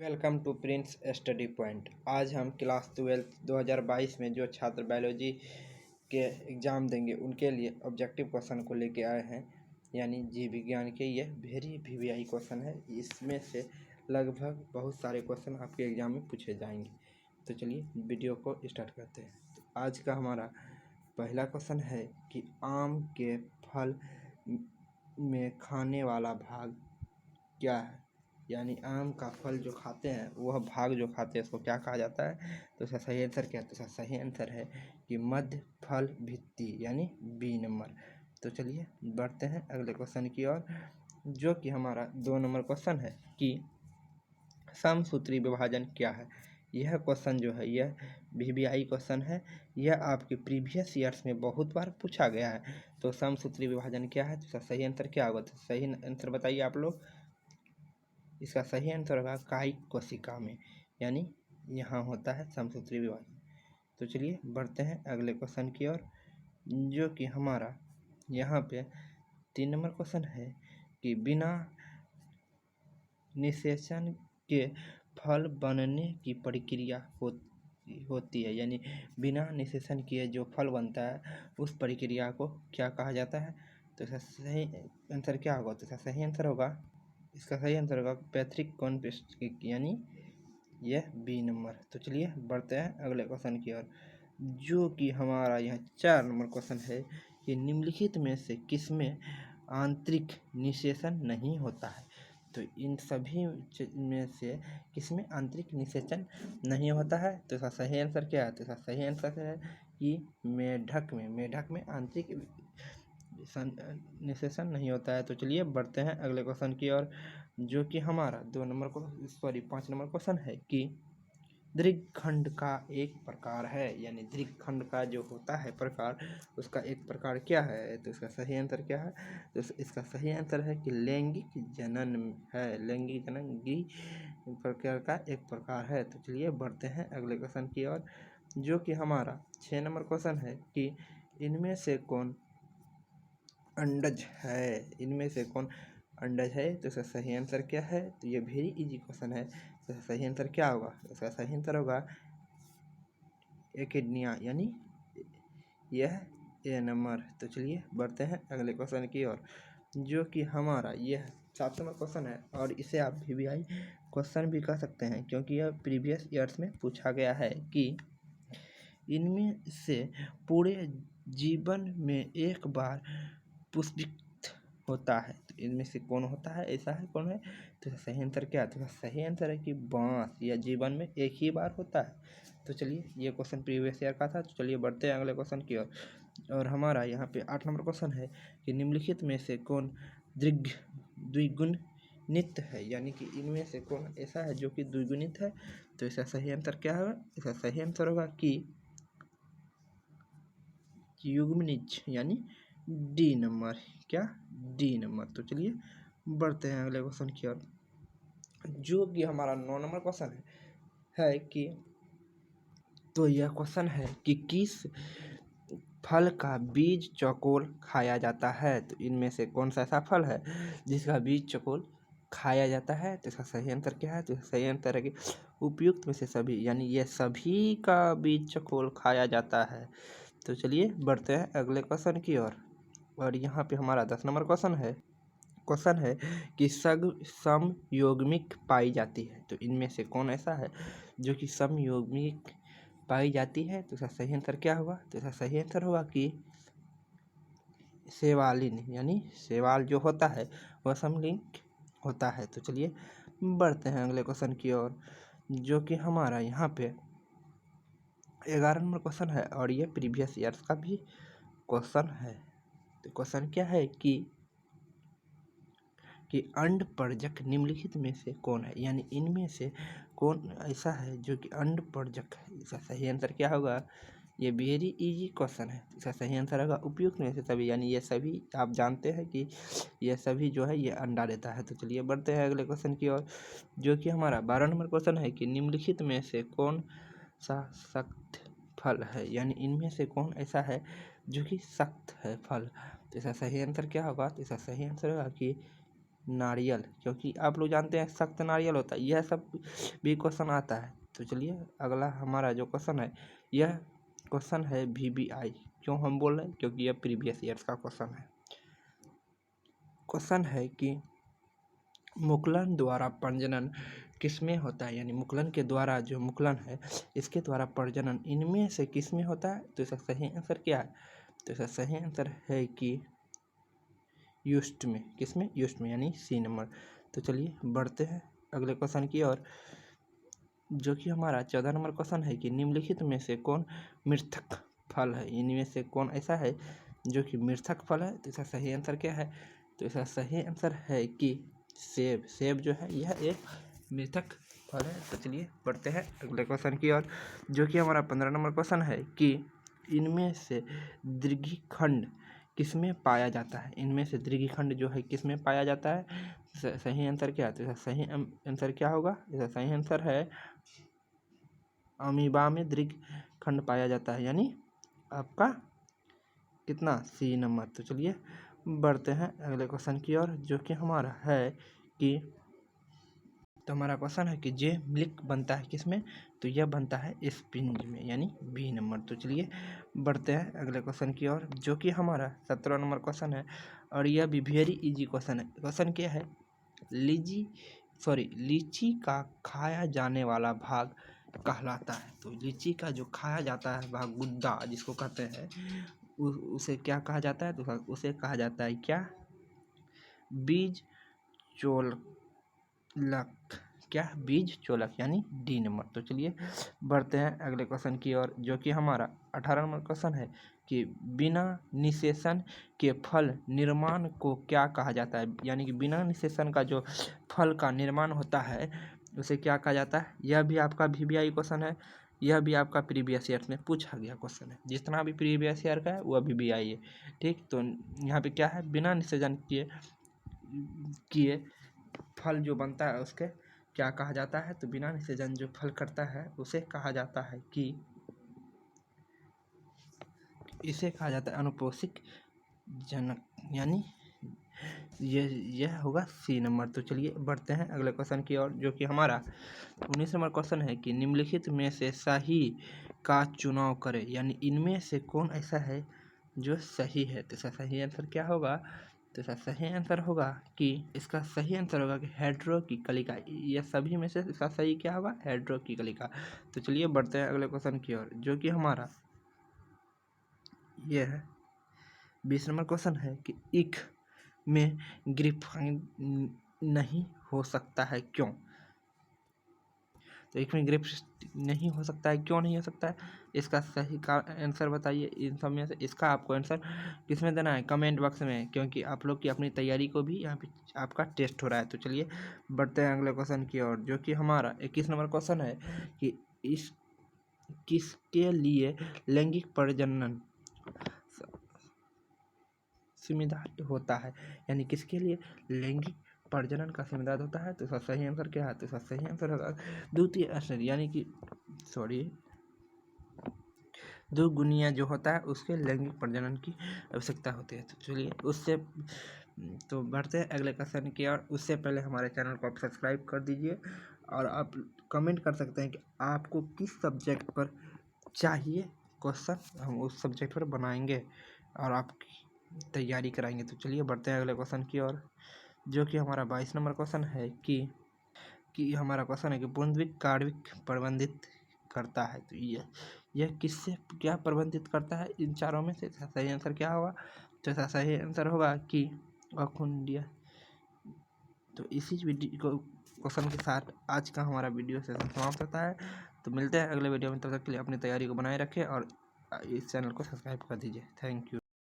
Welcome to prince study point. आज हम class 12 2022 में जो छात्र बायोलॉजी के एग्ज़ाम देंगे उनके लिए ऑब्जेक्टिव क्वेश्चन को लेके आए हैं, यानी जीव विज्ञान के ये वेरी वीवीआई क्वेश्चन है। इसमें से लगभग बहुत सारे क्वेश्चन आपके एग्ज़ाम में पूछे जाएंगे। तो चलिए वीडियो को स्टार्ट करते हैं। तो आज का हमारा पहला क्वेश्चन है कि आम के फल में खाने वाला भाग क्या है, यानी आम का फल जो खाते हैं वह भाग जो खाते हैं उसको क्या कहा जाता है। तो इसका सही आंसर क्या है? तो इसका सही आंसर है कि मध्य फल भित्ति, यानी बी नंबर। तो चलिए बढ़ते हैं अगले क्वेश्चन की ओर, जो कि हमारा 2 नंबर क्वेश्चन है कि समसूत्री विभाजन क्या है। यह क्वेश्चन जो है यह वीवीआई क्वेश्चन है। यह आपके प्रीवियस ईयर्स में बहुत बार पूछा गया है। तो समसूत्री विभाजन क्या है, तो इसका सही आंसर क्या होगा? तो सही आंसर बताइए आप लोग। इसका सही आंसर होगा कायिक कोशिका में, यानी यहाँ होता है समसूत्री विभाजन। तो चलिए बढ़ते हैं अगले क्वेश्चन की ओर, जो कि हमारा यहाँ पे 3 नंबर क्वेश्चन है कि बिना निषेचन के फल बनने की प्रक्रिया होती है, यानी बिना निषेचन किए जो फल बनता है उस प्रक्रिया को क्या कहा जाता है। तो इसका सही आंसर क्या होगा? तो इसका सही आंसर होगा, इसका सही आंसर होगा पैट्रिक कॉन्पेस्ट, यानी यह बी नंबर। तो चलिए बढ़ते हैं अगले क्वेश्चन की ओर, जो कि हमारा यहाँ 4 नंबर क्वेश्चन है कि निम्नलिखित में से किसमें आंतरिक निषेचन नहीं होता है। तो इन सभी में से किसमें आंतरिक निषेचन नहीं होता है। तो इसका सही आंसर क्या है? तो इसका सही आंसर है कि मेढक में आंतरिक निषेचन नहीं होता है। तो चलिए बढ़ते हैं अगले क्वेश्चन की ओर, जो कि हमारा 5 नंबर क्वेश्चन है कि दीर्घखंड का एक प्रकार है, यानी दीर्घखंड का जो होता है प्रकार, उसका एक प्रकार क्या है। तो इसका सही आंसर क्या है? तो इसका सही आंसर है कि लैंगिक जनन है। लैंगिक जनन प्रकार का एक प्रकार है। तो चलिए बढ़ते हैं अगले क्वेश्चन की ओर, जो कि हमारा 6 नंबर क्वेश्चन है कि इनमें से कौन अंडज है। इनमें से कौन अंडज है। तो इसका सही आंसर क्या है? तो ये वेरी इजी क्वेश्चन है। तो सही आंसर क्या होगा? इसका सही आंसर होगा एकिडनिया, यानी यह ए नंबर। तो चलिए बढ़ते हैं अगले क्वेश्चन की ओर, जो कि हमारा यह 7 नंबर क्वेश्चन है, और इसे आप वीवीआई क्वेश्चन भी कह सकते हैं क्योंकि यह प्रीवियस ईयर्स में पूछा गया है कि इनमें से पूरे जीवन में एक बार पुष्पित होता है। तो इनमें से कौन होता है, ऐसा है कौन है। तो सही आंसर क्या है? तो सही आंसर है कि बांस, या जीवन में एक ही बार होता है। तो चलिए ये क्वेश्चन प्रीवियस ईयर का था। तो चलिए बढ़ते हैं अगले क्वेश्चन की ओर, और हमारा यहाँ पे 8 नंबर क्वेश्चन है कि निम्नलिखित में से कौन द्विगुणित है, यानी कि इनमें से कौन ऐसा है जो कि द्विगुणित है। तो इसका सही आंसर क्या होगा? इसका सही आंसर होगा कि युग्मनिज, यानी डी नंबर। क्या? D number. तो चलिए बढ़ते हैं अगले क्वेश्चन की ओर, जो कि हमारा 9 नंबर क्वेश्चन है कि तो यह क्वेश्चन है कि किस फल का बीज चौकोर खाया जाता है। तो इनमें से कौन सा ऐसा फल है जिसका बीज चौकोर खाया जाता है। तो इसका सही आंसर क्या है? तो सही आंसर है कि उपयुक्त में से सभी, यानी ये सभी का बीज चौकोर खाया जाता है। तो चलिए बढ़ते हैं अगले क्वेश्चन की ओर, और यहाँ पे हमारा 10 नंबर क्वेश्चन है कि समयोगिक पाई जाती है। तो इनमें से कौन ऐसा है जो कि समयोगिक पाई जाती है। तो इसका सही आंसर क्या होगा? तो इसका सही आंसर होगा कि सेवालिन, यानी सेवाल जो होता है वह समलिंग होता है। तो चलिए बढ़ते हैं अगले क्वेश्चन की ओर, जो कि हमारा यहाँ पे 11 नंबर क्वेश्चन है, और ये प्रीवियस ईयर्स का भी क्वेश्चन है। तो क्वेश्चन क्या है कि अंडपरजक निम्नलिखित में से कौन है, यानी इनमें से कौन ऐसा है जो कि अंडपरजक है। इसका सही आंसर क्या होगा? ये वेरी इजी क्वेश्चन है। इसका सही आंसर होगा उपयुक्त में से सभी, यानी ये सभी आप जानते हैं कि ये सभी जो है ये अंडा देता है। तो चलिए बढ़ते हैं अगले क्वेश्चन की ओर, जो कि हमारा 12 नंबर क्वेश्चन है कि निम्नलिखित में से कौन सा सख्त फल है, यानी इनमें से कौन ऐसा है जो कि सख्त है फल। तो इसका सही आंसर क्या होगा? तो इसका सही आंसर होगा कि नारियल, क्योंकि आप लोग जानते हैं सख्त नारियल होता है। यह सब भी क्वेश्चन आता है। तो चलिए अगला हमारा जो क्वेश्चन है, यह क्वेश्चन है VBI। क्यों हम बोल रहे हैं? क्योंकि यह प्रीवियस ईयर्स का क्वेश्चन है। क्वेश्चन है कि मुकुलन द्वारा प्रजनन किसमें होता है, यानी मुकुलन के द्वारा जो मुकुलन है इसके द्वारा प्रजनन इनमें से किसमें होता है? तो इसका सही आंसर क्या है? तो इसका सही आंसर है कि यूस्ट में। किसमें? यूस्ट में, यानी C नंबर। तो चलिए बढ़ते हैं अगले क्वेश्चन की ओर, जो कि हमारा 14 नंबर क्वेश्चन है कि निम्नलिखित में से कौन मृतक फल है? इनमें से कौन ऐसा है जो कि मृतक फल है? तो इसका सही आंसर क्या है? तो इसका सही आंसर है कि सेब। सेब जो है यह एक मृतक फल है। तो चलिए बढ़ते हैं अगले क्वेश्चन की ओर, जो कि हमारा 15 नंबर क्वेश्चन है कि इनमें से दीर्घिखंड किसमें पाया जाता है? इनमें से दीर्घिखंड जो है किसमें पाया जाता है? सही आंसर क्या है? तो इसका सही आंसर क्या होगा? इसका सही आंसर है अमीबा में दीर्घिखंड पाया जाता है, यानी आपका कितना? C number. तो चलिए बढ़ते हैं अगले क्वेश्चन की ओर, जो कि हमारा है कि तो हमारा क्वेश्चन है कि जे मिल्क बनता है किसमें? तो यह बनता है स्पंज में, यानी B नंबर। तो चलिए बढ़ते हैं अगले क्वेश्चन की ओर, जो कि हमारा 17 नंबर क्वेश्चन है, और यह भी वेरी इजी क्वेश्चन है। क्वेश्चन क्या है? लीची का खाया जाने वाला भाग कहलाता है। तो लीची का जो खाया जाता है भाग, गुद्दा जिसको कहते हैं, उसे क्या कहा जाता है? तो उसे कहा जाता है क्या? बीज चोलक। क्या? बीज चोलक, यानी D नंबर। तो चलिए बढ़ते हैं अगले क्वेश्चन की ओर, जो कि हमारा 18 नंबर क्वेश्चन है कि बिना निषेचन के फल निर्माण को क्या कहा जाता है? यानी कि बिना निषेचन का जो फल का निर्माण होता है उसे क्या कहा जाता है? यह भी आपका VBI क्वेश्चन है। यह भी आपका प्रीवियस ईयर में पूछा गया क्वेश्चन है। जितना भी प्रीवियस ईयर का है वह VBI है। ठीक, तो यहाँ पे क्या है? बिना निषेचन किए फल जो बनता है उसके क्या कहा जाता है? तो बिना निषेचन जो फल करता है उसे कहा जाता है कि इसे कहा जाता है अनुपोषिक जनक, यानी यह होगा C नंबर। तो चलिए बढ़ते हैं अगले क्वेश्चन की ओर, जो कि हमारा 19 नंबर क्वेश्चन है कि निम्नलिखित में से सही का चुनाव करें, यानी इनमें से कौन ऐसा है जो सही है? तो इसका सही आंसर क्या होगा? तो इसका सही आंसर होगा कि इसका सही आंसर होगा कि हेड्रो की कलिका। यह सभी में से इसका सही क्या होगा? हेड्रो की कलिका। तो चलिए बढ़ते हैं अगले क्वेश्चन की ओर, जो कि हमारा यह है 20 नंबर क्वेश्चन है कि ईख में ग्रेफाइन नहीं हो सकता है, क्यों? तो ईख में ग्रेफाइन नहीं हो सकता है, क्यों नहीं हो सकता है? इसका सही का आंसर बताइए। इन सब में से इसका आपको आंसर किसमें देना है? कमेंट बॉक्स में, क्योंकि आप लोग की अपनी तैयारी को भी यहाँ पे आपका टेस्ट हो रहा है। तो चलिए बढ़ते हैं अगले क्वेश्चन की ओर, जो कि हमारा 21 नंबर क्वेश्चन है कि इस किसके लिए लैंगिक प्रजनन जिम्मेदार होता है, यानी किसके लिए लैंगिक प्रजनन का जिम्मेदार होता है? तो इसका सही आंसर क्या है? तो इसका सही आंसर होगा द्वितीय स्तर, यानी कि दो गुनिया जो होता है उसके लैंगिक प्रजनन की आवश्यकता होती है। तो चलिए उससे तो बढ़ते हैं अगले क्वेश्चन की ओर। उससे पहले हमारे चैनल को आप सब्सक्राइब कर दीजिए, और आप कमेंट कर सकते हैं कि आपको किस सब्जेक्ट पर चाहिए क्वेश्चन, हम उस सब्जेक्ट पर बनाएंगे और आपकी तैयारी कराएंगे। तो चलिए बढ़ते हैं अगले क्वेश्चन की ओर, जो कि हमारा 22 नंबर क्वेश्चन है कि हमारा क्वेश्चन है कि पूर्णद्वीप कार्विक प्रबंधित करता है। तो यह किससे क्या प्रबंधित करता है? इन चारों में से सही आंसर क्या होगा? तो इसका सही आंसर होगा कि अखुंडिया। तो इसी वीडियो क्वेश्चन के साथ आज का हमारा वीडियो सेशन समाप्त होता है। तो मिलते हैं अगले वीडियो में, तब तक के लिए अपनी तैयारी को बनाए रखें और इस चैनल को सब्सक्राइब कर दीजिए। Thank you.